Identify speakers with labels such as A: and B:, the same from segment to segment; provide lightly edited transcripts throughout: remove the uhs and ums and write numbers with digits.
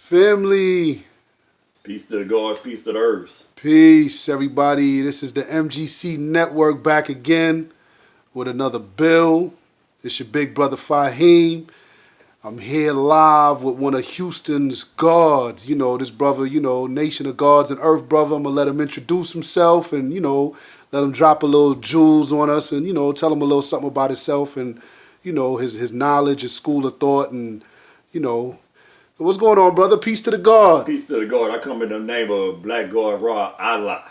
A: Family.
B: Peace to the gods, peace to the earth.
A: Peace, everybody. This is the M.G.C network back again with another bill. It's your big brother Fahim. I'm here live with one of Houston's gods. You know, this brother, Nation of Gods and Earth brother. I'm going to let him introduce himself and, let him drop a little jewels on us and, tell him a little something about himself and, his knowledge, his school of thought and, What's going on, brother? Peace to the God.
B: Peace to the God. I come in the name of Blackgod Ra Allah.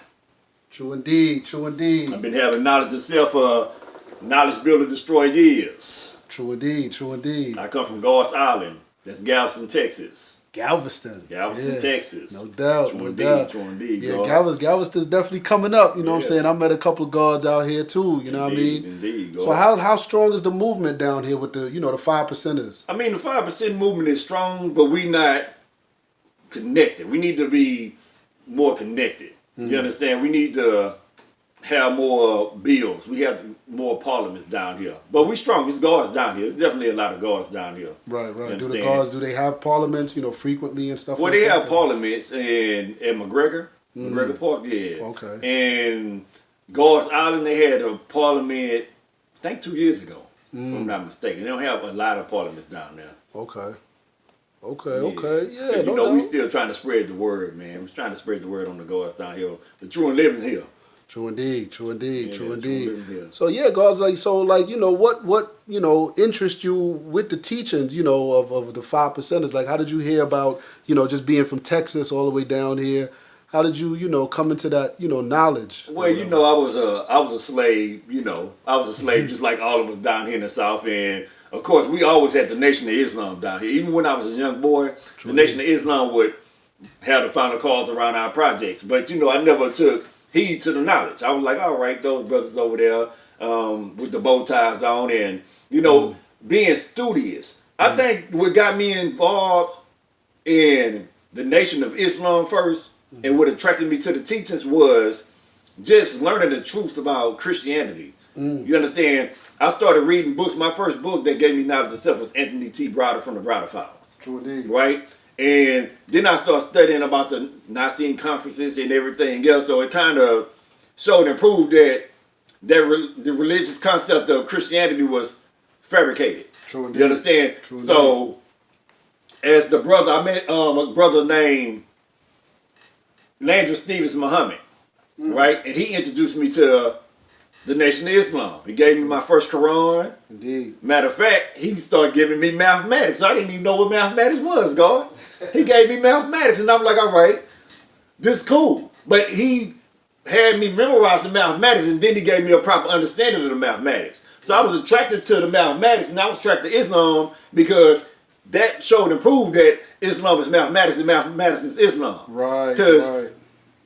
A: True indeed, true indeed.
B: I've been having knowledge of self for knowledge build and destroy years.
A: True indeed, true indeed.
B: I come from God's Island. That's Galveston, Texas.
A: Galveston,
B: Texas.
A: No doubt,
B: True
A: no
B: indeed,
A: doubt.
B: true indeed,
A: yeah,
B: God.
A: Galveston's definitely coming up. You know what I'm saying? I met a couple of gods out here too. You know what I mean?
B: Indeed, God.
A: So how strong is the movement down here with the the 5%ers?
B: I mean, the 5% movement is strong, but we not connected. We need to be more connected. You understand? We need to have more bills. We have more parliaments down here. But we strong. It's gods down here. There's definitely a lot of gods down here.
A: Right. Do the gods, do they have parliaments, frequently and stuff
B: well,
A: like that?
B: Well, they have parliaments in McGregor Park, yeah.
A: Okay.
B: And God's Island, they had a parliament, I think 2 years ago, if I'm not mistaken. They don't have a lot of parliaments down there.
A: Okay.
B: Yeah,
A: no
B: we still trying to spread the word, man. We're trying to spread the word on the gods down here. The true and living here.
A: True indeed.
B: Yeah.
A: So yeah, guys, what interests you with the teachings, of the 5%ers? Like, how did you hear about, just being from Texas all the way down here? How did you, come into that, knowledge?
B: Well, I was a slave. I was a slave just like all of us down here in the South. And of course, we always had the Nation of Islam down here. Even when I was a young boy, the Nation of Islam would have the final calls around our projects. But I never took heed to the knowledge. I was like, all right, those brothers over there with the bow ties on and, being studious. I think what got me involved in the Nation of Islam first and what attracted me to the teachings was just learning the truth about Christianity. You understand? I started reading books. My first book that gave me knowledge of self was Anthony T. Browder from the Browder Files.
A: True indeed.
B: Right? And then I started studying about the Nicene conferences and everything else. So it kind of showed and proved that the religious concept of Christianity was fabricated.
A: True indeed.
B: You understand?
A: True indeed.
B: So as the brother, I met a brother named Landry Stevens Muhammad, right? And he introduced me to the Nation of Islam. He gave me my first Qur'an.
A: Indeed.
B: Matter of fact, he started giving me mathematics. I didn't even know what mathematics was, God. He gave me mathematics, and I'm like, all right, this is cool. But he had me memorize the mathematics, and then he gave me a proper understanding of the mathematics. So I was attracted to the mathematics, and I was attracted to Islam because that showed and proved that Islam is mathematics, and mathematics is Islam.
A: Right.
B: Because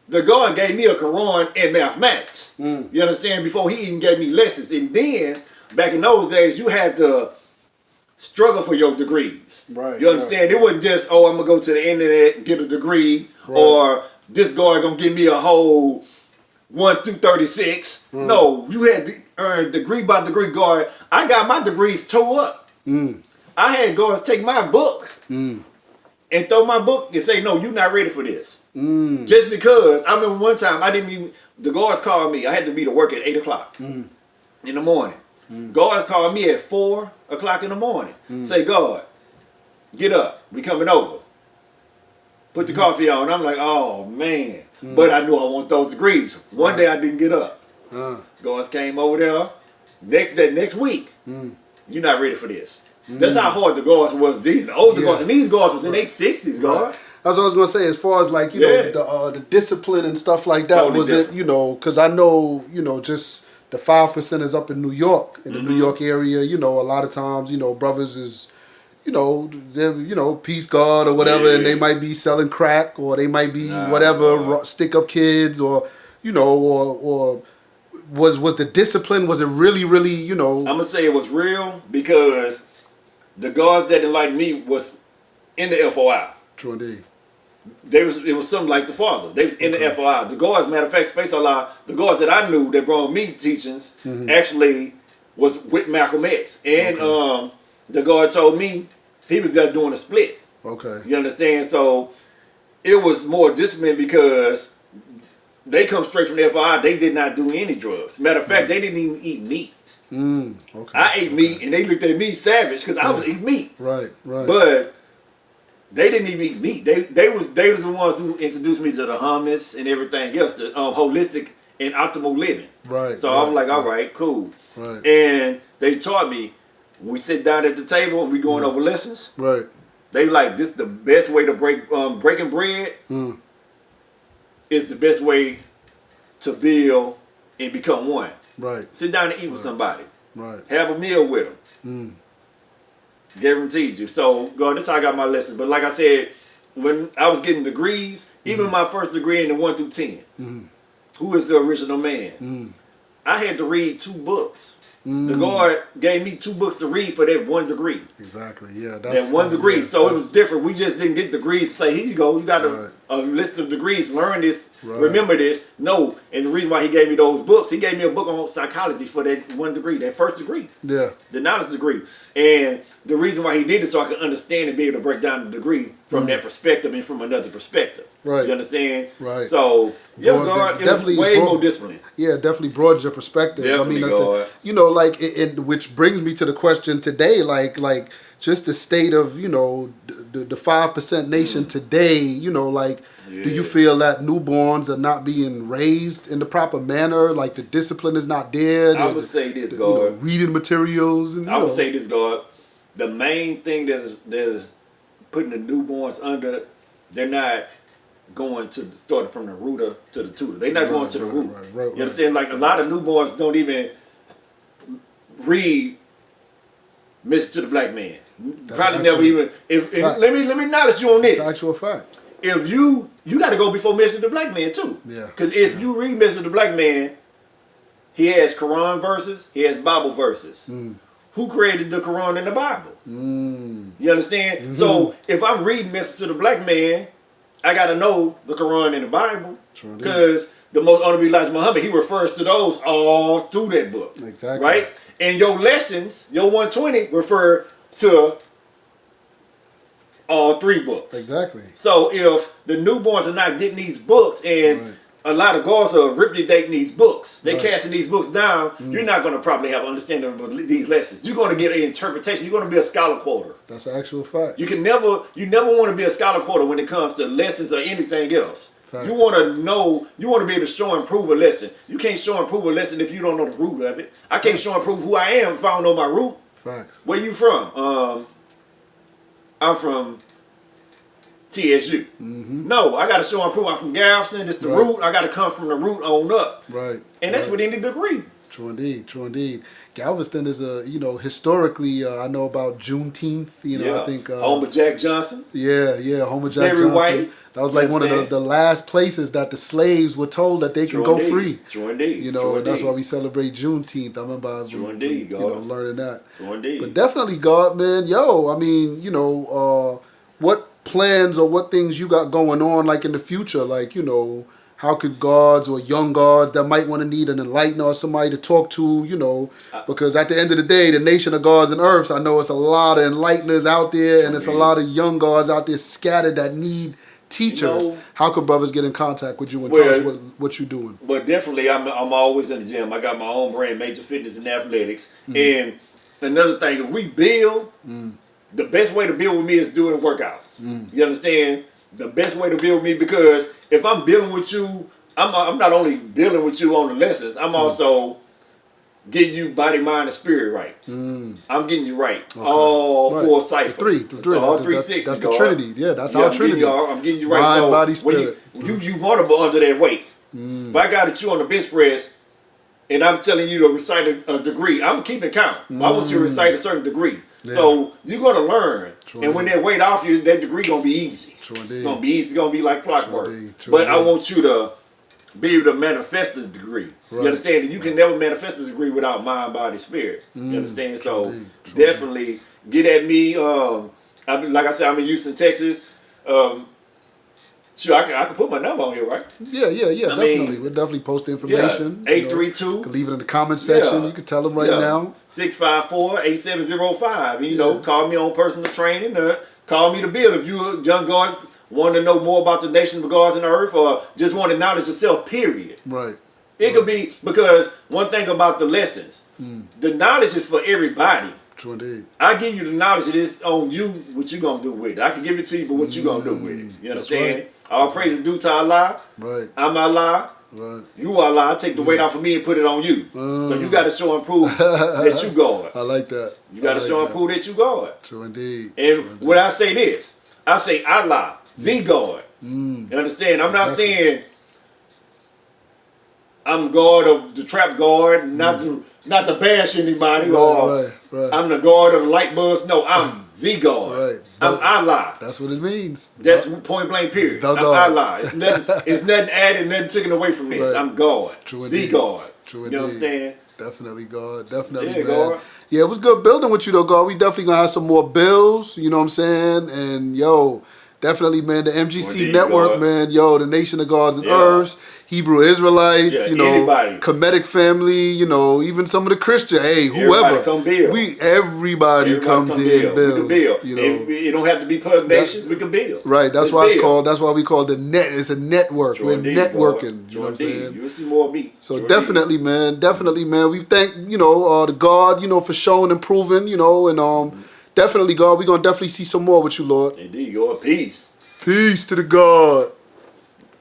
B: the God gave me a Quran in mathematics. You understand? Before he even gave me lessons. And then, back in those days, you had to struggle for your degrees.
A: Right.
B: You understand? It wasn't just, I'm going to go to the internet and get a degree. Right. Or this guy going to give me a whole 1 through 36. No, you had to earn degree by degree. God, I got my degrees tore up. I had guards take my book and throw my book and say, no, you're not ready for this. Just because, I remember one time, the guards called me. I had to be to work at 8 o'clock in the morning. Guards called me at 4 o'clock in the morning. Say, God, get up. We coming over. Put the coffee on. I'm like, oh, man. But I knew I want those degrees. One day I didn't get up. Guards came over there. Next week, you're not ready for this. That's how hard the guards was then. The older guards. And these guards was in their 60s, God.
A: That's what I was going to say, as far as like, the discipline and stuff like that, totally was different. It, because I know, just the 5%ers up in New York, in the New York area, a lot of times, brothers is, they're, peace God or whatever, and they might be selling crack or they might be stick up kids or, or was the discipline, was it really, I'm
B: going to say it was real because the guards that enlightened me was in the FOI.
A: True indeed.
B: It was something like the father. They was in the FOI. The guards, matter of fact, Space Allah, the guards that I knew that brought me teachings actually was with Malcolm X. And the guard told me he was just doing a split.
A: Okay.
B: You understand? So it was more disciplined because they come straight from the FI. They did not do any drugs. Matter of fact, they didn't even eat meat.
A: Okay.
B: I ate meat, and they looked at me savage because I was eating meat.
A: Right. Right.
B: But they didn't even eat meat. They was the ones who introduced me to the hummus and everything else, the holistic and optimal living.
A: Right.
B: So I was like, all right, cool.
A: Right.
B: And they taught me when we sit down at the table and we going over lessons.
A: Right.
B: They like this the best way to breaking bread is the best way to build and become one.
A: Right.
B: Sit down and eat with somebody.
A: Right.
B: Have a meal with them. Guaranteed you. So, God, this is how I got my lessons. But like I said, when I was getting degrees, even my first degree in the 1 through 10, who is the original man? I had to read 2 books. The God gave me 2 books to read for that 1 degree.
A: Exactly. Yeah.
B: That 1 degree.
A: Yeah,
B: so it was different. We just didn't get degrees to say, here you go. You got a list of degrees. Learn this.
A: Right.
B: Remember this. No. And the reason why he gave me those books, he gave me a book on psychology for that 1 degree, that first degree.
A: Yeah.
B: The knowledge degree. And the reason why he did it so I could understand and be able to break down the degree from that perspective and from another perspective.
A: Right.
B: You understand?
A: Right.
B: So, yeah, God, it was way more disciplined.
A: Yeah, definitely broadens your perspective.
B: Definitely, God.
A: you know, like, which brings me to the question today, like just the state of, you know, the 5% nation today, you know, like, do you feel that newborns are not being raised in the proper manner? Like, the discipline is not there?
B: I would say this, God.
A: You know, reading materials. And,
B: I would say this, God. The main thing that is putting the newborns under, they're not going to starting from the rooter to the tutor. They're not going to the root.
A: Right,
B: you understand? Like a lot of newborns don't even read Message to the Black Man.
A: That's
B: Probably never even. If let me knowledge you on this.
A: It's actual fact.
B: If you got to go before Message to the Black Man too.
A: Yeah.
B: Because if you read Message to the Black Man, he has Qur'an verses, he has Bible verses. Who created the Qur'an and the Bible? You understand? So if I'm reading Message to the Black Man, I got to know the Qur'an and the Bible. Because the most honorable Elijah Muhammad, he refers to those all through that book.
A: Exactly.
B: Right? And your lessons, your 120, refer to all 3 books.
A: Exactly.
B: So if the newborns are not getting these books and a lot of guards are replicating these books, they casting these books down, you're not going to probably have understanding of these lessons. You're going to get an interpretation. You're going to be a scholar quoter.
A: That's an actual fact.
B: You never want to be a scholar quoter when it comes to lessons or anything else. Facts. You want to know, you want to be able to show and prove a lesson. You can't show and prove a lesson if you don't know the root of it. I can't show and prove who I am if I don't know my root.
A: Facts.
B: Where you from? I'm from TSU. No, I got to show and prove I'm from Galveston. It's the root. I got to come from the root on up.
A: Right.
B: And that's with any degree.
A: True indeed. True indeed. Galveston is historically, I know about Juneteenth. You know, I think.
B: Home of Jack Johnson.
A: Yeah, Home of Jack Johnson.
B: White.
A: That was like one of the last places that the slaves were told that they can go free.
B: True indeed.
A: You know, and that's why we celebrate Juneteenth. I remember learning that.
B: True indeed.
A: But definitely, God, man, I mean, what plans or what things you got going on, like in the future, like, how could guards or young guards that might want to need an enlightener or somebody to talk to, because at the end of the day, the nation of guards and earths, I know it's a lot of enlighteners out there and it's a lot of young guards out there scattered that need teachers. How could brothers get in contact with you and tell us what you're doing?
B: But definitely, I'm always in the gym. I got my own brand, Major Fitness and Athletics. And another thing, if we build, the best way to build with me is doing workouts. You understand? The best way to build with me, because if I'm building with you, I'm not only building with you on the lessons, I'm also getting you body, mind, and spirit right. I'm getting you right. Okay. All 4 ciphers.
A: The three.
B: All 360.
A: That's the Trinity. Yeah, that's our Trinity.
B: I'm getting you right.
A: Mind, body, spirit.
B: You vulnerable under that weight. If I got you on the bench press, and I'm telling you to recite a degree, I'm keeping count. I want you to recite a certain degree. Yeah. So you're going to learn. And when that weight off you, that degree going to be easy.
A: True indeed.
B: It's going to be easy. It's going to be like clockwork. But I want you to be able to manifest the degree. Right. You understand? You can never manifest this degree without mind, body, spirit. You understand? So definitely get at me. Like I said, I'm in Houston, Texas. Sure, I can put my number on here, right?
A: Yeah, definitely. We'll definitely post the information.
B: 832.
A: You can leave it in the comment section. You can tell them right now.
B: 654-8705. And, call me on personal training. Call me to build. If you a young God want to know more about the nations of gods and the earth, or just want to knowledge yourself, period.
A: Right.
B: It could be, because one thing about the lessons, the knowledge is for everybody.
A: True indeed.
B: I give you the knowledge, it is on you what you gonna do with it. I can give it to you, but what you gonna do with it? You understand?
A: Right.
B: All praise is due to Allah.
A: Right.
B: I'm Allah.
A: Right.
B: You Allah. I take the weight off of me and put it on you. So you got to show and prove that you God.
A: I like that.
B: You got to show and prove that you God.
A: True indeed.
B: And when I say this, I say Allah, the God. You understand? I'm not saying I'm God of the trap God, not to bash anybody, or
A: right.
B: I'm the God of the light bulbs. No, I'm the God.
A: Right.
B: I'm Allah.
A: That's what it means.
B: That's point blank period.
A: The
B: I'm
A: God.
B: Allah. It's nothing added, nothing taken away from this.
A: Right.
B: I'm God.
A: True
B: the
A: indeed.
B: God.
A: True
B: You know what I'm
A: indeed.
B: saying?
A: Definitely, God. Definitely,
B: Yeah,
A: man.
B: God.
A: Yeah, it was good building with you, though, God. We definitely going to have some more bills, you know what I'm saying? And, yo, definitely, man, the M.G.C.
B: Indeed,
A: network,
B: God.
A: man, yo, the Nation of Gods and
B: Yeah.
A: Earths, Hebrew Israelites,
B: Yeah,
A: you know,
B: anybody.
A: Kemetic family, you know, even some of the Christian, hey, whoever.
B: Everybody come build.
A: Everybody comes here and
B: We can
A: builds,
B: build.
A: you know.
B: It don't have to be per nations. We can build.
A: Right, that's
B: Let's
A: why it's
B: build.
A: called. That's why we call the net. It's a network.
B: Sure
A: We're
B: indeed,
A: networking.
B: God.
A: You know what I'm
B: Sure indeed.
A: saying?
B: You'll see more of me.
A: So
B: Sure
A: definitely, man. We thank the God, for showing and proving, and definitely, God, we're gonna definitely see some more with you, Lord.
B: Indeed, God. Peace.
A: Peace to the God.